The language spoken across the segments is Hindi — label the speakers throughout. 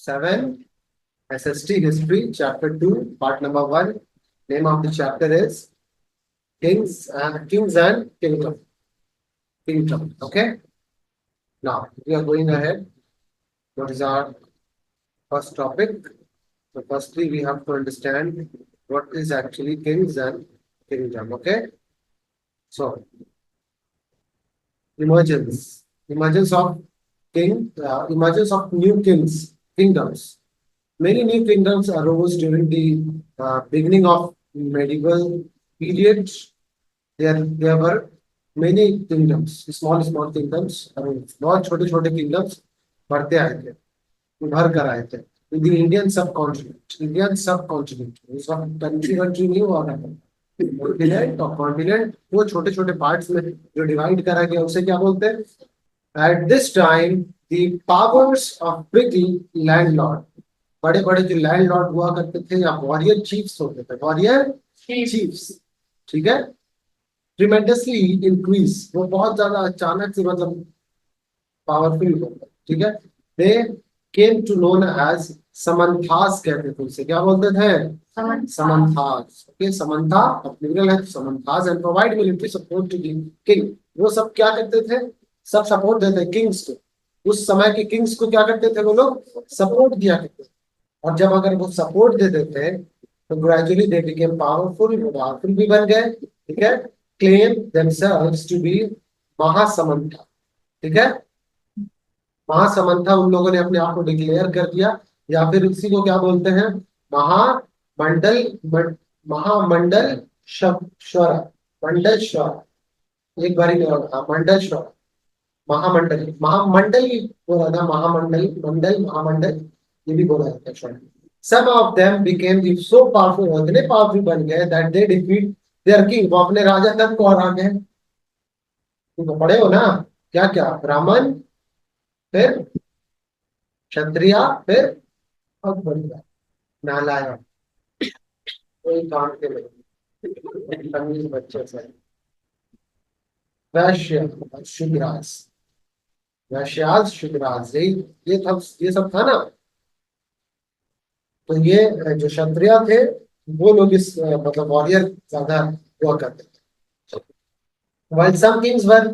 Speaker 1: 7 SST History, Chapter 2, Part Number 1. Name of the chapter is Kings and Kingdom. Kingdom. Okay. Now we are going ahead. What is our first topic? So, firstly, we have to understand what is actually kings and kingdom. Okay. So, emergence of emergence of new kingdoms. Many new kingdoms arose during the beginning of medieval period. There were many kingdoms, small kingdoms. I mean, बहुत छोटे छोटे kingdoms बढ़ते आए थे, उभर कर आए थे. In the Indian subcontinent, उस वक्त कंट्री नहीं हुआ था. कॉन्टिनेंट वो छोटे छोटे पार्ट्स में जो डिवाइड करा गया उसे क्या बोलते हैं? At this time, the powers of big landlord, बड़े बड़े जो लैंडलॉर्ड हुआ करते थे या वॉरियर चीफ्स होते थे, वॉरियर चीफ्स, ठीक है, ट्रिमेंडसली इंक्रीज, वो बहुत ज्यादा अचानक से मतलब पावरफुल होता है, ठीक है. दे केम टू नोन एज समंथास, कहते थे उसे, क्या बोलते थे? समंथास. ओके, समंथा प्लूरल है, samantas, and provide military support to the king. वो सब क्या करते थे? सब सपोर्ट देते किंग्स को. उस समय के किंग्स को क्या करते थे? वो लोग सपोर्ट दिया करते थे. और जब अगर वो सपोर्ट दे देते हैं तो ग्रेजुअली दे बिकेम पावरफुल भी बन गए, ठीक है. क्लेम देमसेल्व्स टू बी महासमंथा, ठीक है. महासमंथा उन लोगों ने अपने आप को डिक्लेयर कर दिया, या फिर उसी को क्या बोलते हैं? महामंडल. महामंडल श्वरा, मंडल श्वरा. एक बार ही मंडल श्वरा, महामंडल, महामंडल ही बोला था, महामंडल, मंडल, महामंडल, ये भी बोला जाता है. Some of them became so powerful, इतने पावरफुल बन गए that they defeat their king. वो अपने राजा तक को हरा गए. तुम पढ़े हो ना? क्या क्या? ब्राह्मण, फिर क्षत्रिय, फिर अकबरिया, नालायक, कोई काम के नहीं, तमीज बच्चे से. वैश्य, शूद्रास, वैश्यास, शूद्रास, ये सब था ना. तो ये जो क्षत्रिय थे वो लोग इस मतलब वॉरियर ज्यादा हुआ करते थे. While some kings were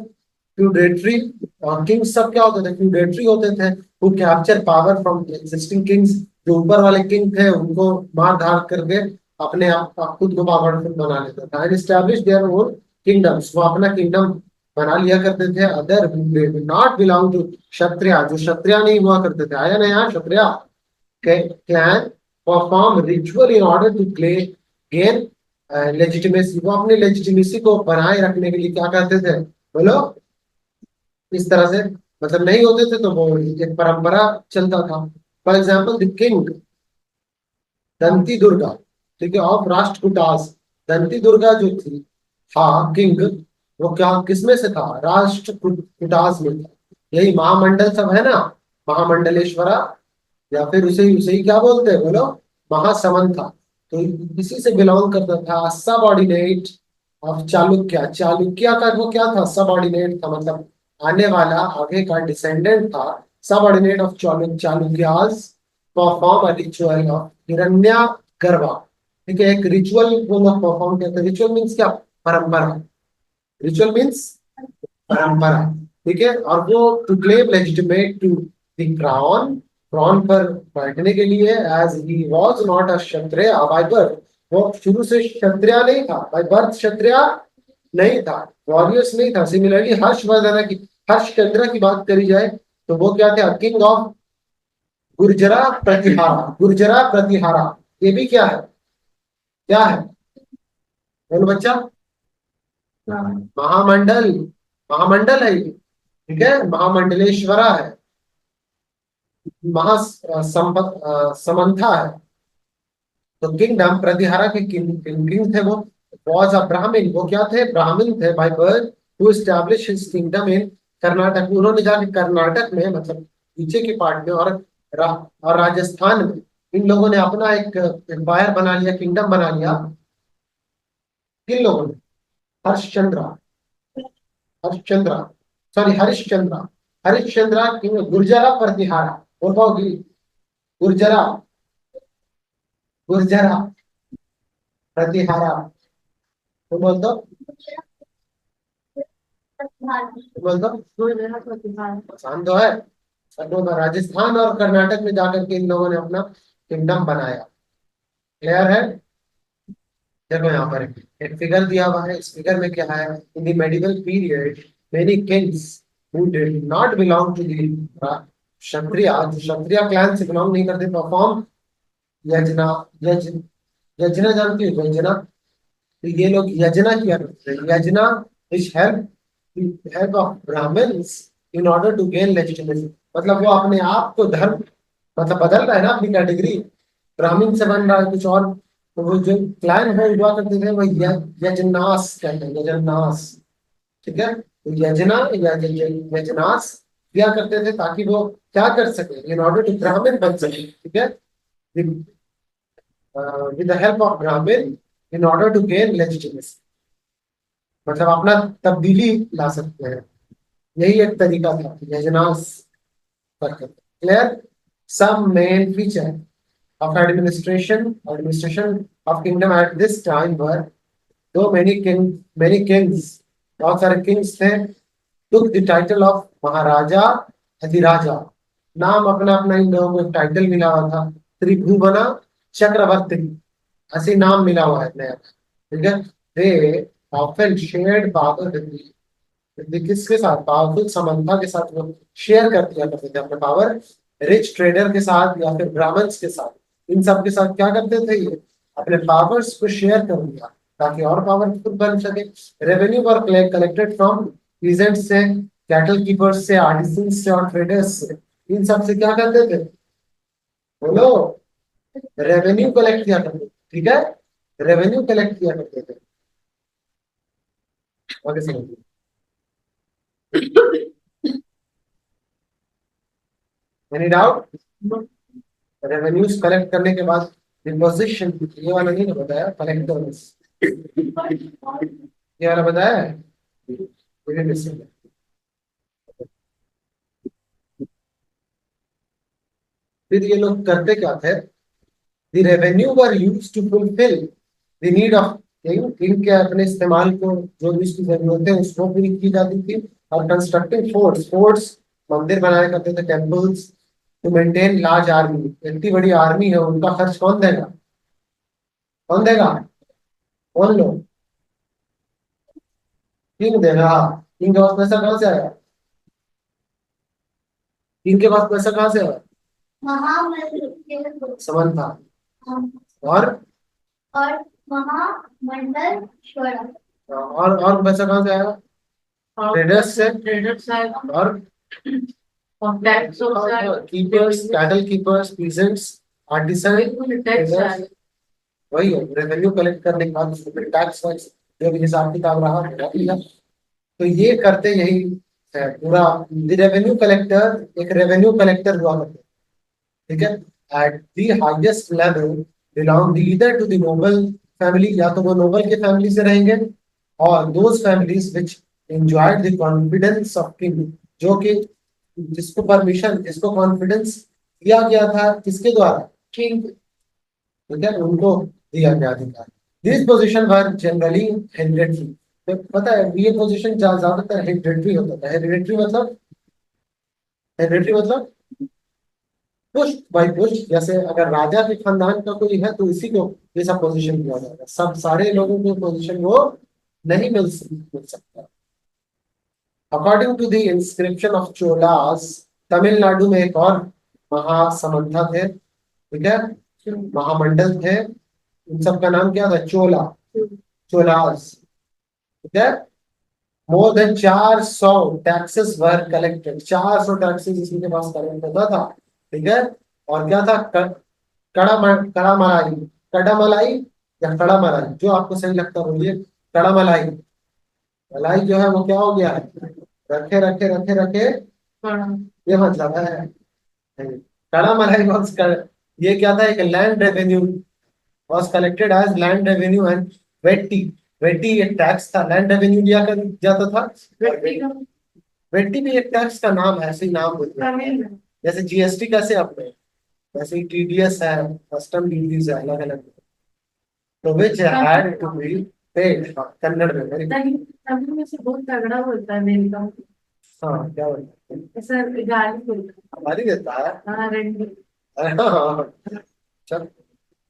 Speaker 1: feudatory, और किंग्स सब क्या होते थे? फ्यूडेटरी होते थे. who capture power from existing kings, जो ऊपर वाले किंग थे उनको मार धार करके अपने आप खुद को पावरफुल बना लेते थे. and establish their own kingdoms, वो अपना किंगडम बना लिया करते थे. Other not belong to kshatriya, जो क्षत्रिय नहीं हुआ करते थे. आया ना यहाँ kshatriya clan. Perform ritual in order to gain legitimacy, वो अपने लेजिटिमेसी को बनाए रखने के लिए क्या करते थे? बोलो. इस तरह से मतलब नहीं होते थे तो वो एक परंपरा चलता था. फॉर एग्जाम्पल द किंग दंती दुर्गा, ठीक है, ऑफ राष्ट्रकूटास. दंती दुर्गा जो थी, हाँ किंग, वो क्या किसमें से था? राष्ट्रकूटास में था. यही महामंडल सब है ना, महामंडलेश्वरा, या फिर उसे उसे ही क्या बोलते हैं? बोलो. महासमंथा. तो इसी से बिलोंग करता था. सबऑर्डिनेट ऑफ चालुक्य, चालुक्य का वो क्या था? सबऑर्डिनेट था, मतलब आने वाला, आगे का डिसेंडेंट था. Subordinate of Chalukyas. Perform a ritual of Hiranyagarbha, ठीक है. एक रिचुअल वो लोग परफॉर्म करते. रिचुअल मीन्स क्या? परंपरा. रिचुअल मीन्स परंपरा, ठीक है. और वो to claim legitimate to the crown, crown पर बैठने के लिए. As he was not a kshatriya by birth, वो शुरू से क्षत्रिय नहीं था, बाय बर्थ क्षत्रिय नहीं था, वॉरियर्स नहीं था. सिमिलरली हर्षचंद्र की बात करी जाए तो वो क्या था? किंग ऑफ गुर्जरा प्रतिहारा. गुर्जरा प्रतिहारा ये भी क्या है? क्या है? बोलो बच्चा. महामंडल, महामंडल है ये, ठीक है. महामंडलेश्वरा है, समंथा है. तो किंगडम प्रतिहारा के किंग थे वो. वॉज अ ब्राह्मण, वो क्या थे? ब्राह्मण थे by birth. To establish his kingdom in Karnataka, उन्होंने जाके कर्नाटक में, मतलब नीचे के पार्ट में, और राजस्थान में इन लोगों ने अपना एक एम्पायर बना लिया, किंगडम बना लिया. किन लोगों ने? हर्षचंद्र, हर्षचंद्र, सॉरी हरिश्चंद्र. हरिश्चंद्र गुर्जरा प्रतिहारा, बोल पाओगी? गुर्जरा, गुर्जरा, प्रतिहारा। तो बोल दो, बोल दो। आसान तो है। सब लोग राजस्थान और कर्नाटक में जाकर के इन लोगों ने अपना किंगडम बनाया। क्लियर है? देखो यहाँ पर एक फिगर दिया हुआ है। इस फिगर में क्या है? In the medieval period many kings who did not belong to the kshatriya, जो क्षत्रिय क्लैन से बिलोंग नहीं करते, परफॉर्म यजना, यज यजना जानती हो? यजना। तो ये लोग यजना किया करते थे। Yajna is help of Brahmans in order to gain legitimacy. मतलब वो अपने आप को धर्म, मतलब बदल रहा है ना अपनी कैटेगरी, ब्राह्मण से बन रहा है कुछ और। तो वो जो क्लाइन है हुआ करते थे वो यजनास कहते हैं, यजनास। ठीक है, तो यजना या यजनास किया करते थे ताकि वो क्या कर सके, इन ऑर्डर टू ब्राह्मण बन सके। ठीक है, with the help of Brahman in order to gain legitimacy, मतलब अपना तब्दीली ला सकते हैं। यही एक तरीका था यजनास करके। Clear? Some main feature of administration of kingdom at this time were, though many kings, बहुत सारे kings थे, took the title of महाराजा अधिराजा। नाम अपना अपना इन लोगों को टाइटल मिला हुआ था। त्रिभुवना चक्रवर्ती, ऐसे नाम मिला हुआ है नया। ठीक है, they often shared power with the किसके साथ? पावरफुल समंथा के साथ वो शेयर कर दिया करते थे अपने पावर। रिच ट्रेडर के साथ या फिर ब्राह्मण्स के साथ, इन सब के साथ क्या करते थे ये? अपने पावर्स को शेयर कर दिया ताकि और पावरफुल बन सके। Revenue were collected from peasant से, कैटल कीपर्स से, आर्टिसन से और ट्रेडर्स से। इन सब से क्या करते थे? बोलो। रेवेन्यू कलेक्ट किया करते थे। ठीक है, रेवेन्यू कलेक्ट किया करते थे। आगे समझिए। Any doubt? रेवेन्यूज कलेक्ट करने के बाद डिपोजिशन, ये वाला नहीं ना बताया, कलेक्टर्स, ये वाला बताया है? ये missing है। फिर ये लोग करते क्या थे? The revenue were used to fulfil the need of king. के अपने इस्तेमाल को, जो भी उसकी जरूरतें उसको पूरी की जाती थी। और कंस्ट्रक्टिंग फोर्ट्स, मंदिर बनाया करते थे, temples. To maintain large army, इतनी बड़ी आर्मी है, उनका खर्च कौन देगा? कौन देगा? कौन लोग? किंग देगा। किंग के पास पैसा कहाँ से आया? किंग के पास पैसा कहाँ से आया? समंथा। और और पैसा कहाँ से आया? ट्रेडर्स से। और keepers, cattle keepers, peasants, artisan, traders. वही है, रेवेन्यू कलेक्ट करने के बाद उसको फिर टैक्स वैक्स जो भी हिसाब किताब रहा भरा दिया। तो ये करते यही है पूरा। रेवेन्यू कलेक्टर, एक रेवेन्यू कलेक्टर हुआ करते, ठीक है, at the highest level belong either to the noble family, या तो वो नोबल के फैमिली से रहेंगे, और those families which enjoyed the confidence of king, जो कि जिसको परमिशन, जिसको कॉन्फिडेंस दिया गया था, किसके द्वारा? किंग। ठीक है, उनको दिया गया अधिकार। This position were generally hereditary. तो पता है ये पोजीशन ज्यादातर हेरिडेटरी होता था। हेरिडेटरी मतलब, हेरिडेटरी मतलब पुष्ट बाई पुष्ट। जैसे अगर राजा के खानदान का कोई है तो इसी को ये सब पोजीशन दिया जाएगा। सब सारे लोगों को पोजीशन वो नहीं मिल सकता। According to the inscription of Cholas, Tamil Nadu में एक और महासमंथा थे। ठीक है, महामंडल थे। इन सब का नाम क्या था? चोला, चोलास। ठीक है, मोर देन 400 टैक्सेस वर कलेक्टेड। 400 टैक्सेस इसी के पास कलेक्ट होता था। ठीक है, और क्या था? कड़ा मलाई, कड़ा मलाई या कड़ा मलाई, जो आपको सही लगता है बोलिए। कड़ा मलाई। मलाई जो है वो क्या हो गया है? रखे रखे रखे रखे, ये मतलब है। कड़ा मलाई वॉज, ये क्या था? एक land revenue was collected as land revenue and vetti. Vetti एक टैक्स था, लैंड रेवेन्यू लिया कर जाता था। वेट्टी भी एक टैक्स का नाम है, ऐसे ही नाम होता है, जैसे जीएसटी कैसे अपने। वैसे ही TDS है, कस्टम ड्यूटीज है अलग अलग, तो which had to be paid. Kannada में वेरी गुड।
Speaker 2: तमिल में से बहुत तगड़ा बोलता है वेलकम।
Speaker 1: हाँ क्या बोलते हैं,
Speaker 2: ऐसा गाली बोलता
Speaker 1: हमारी देता है।
Speaker 2: है। हाँ रेंड।
Speaker 1: अरे हाँ हाँ, हाँ। चल,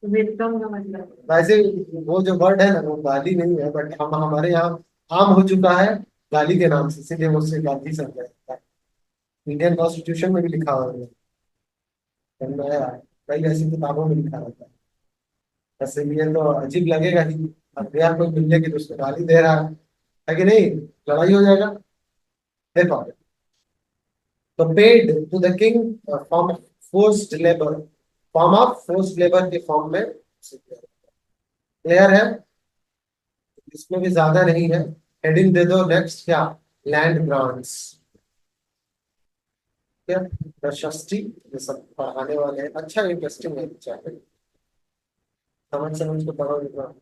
Speaker 2: वेलकम का मतलब।
Speaker 1: वैसे वो जो वर्ड है ना वो गाली नहीं है, बट हम हमारे यहाँ आम हो चुका है गाली के नाम से, इसीलिए वो उससे गाली समझा जाता है। इंडियन कॉन्स्टिट्यूशन में भी लिखा हुआ है, कई ऐसी किताबों में लिखा रहता है। वैसे ये तो अजीब लगेगा ही, अब गया कोई मिलने की तो उसको गाली दे रहा है कि नहीं, लड़ाई हो जाएगा। देखो, तो paid to the king form of forced labour, form of forced labour के फॉर्म में, क्लियर है, इसमें भी ज्यादा नहीं है। हेडिंग दे दो नेक्स्ट क्या, लैंड ग्रांट्स, क्या, प्रशस्ति, ये सब पढ़ाने वाले हैं, अच्छा इंटरेस्टिंग है, समझ समझ को पढ़ो,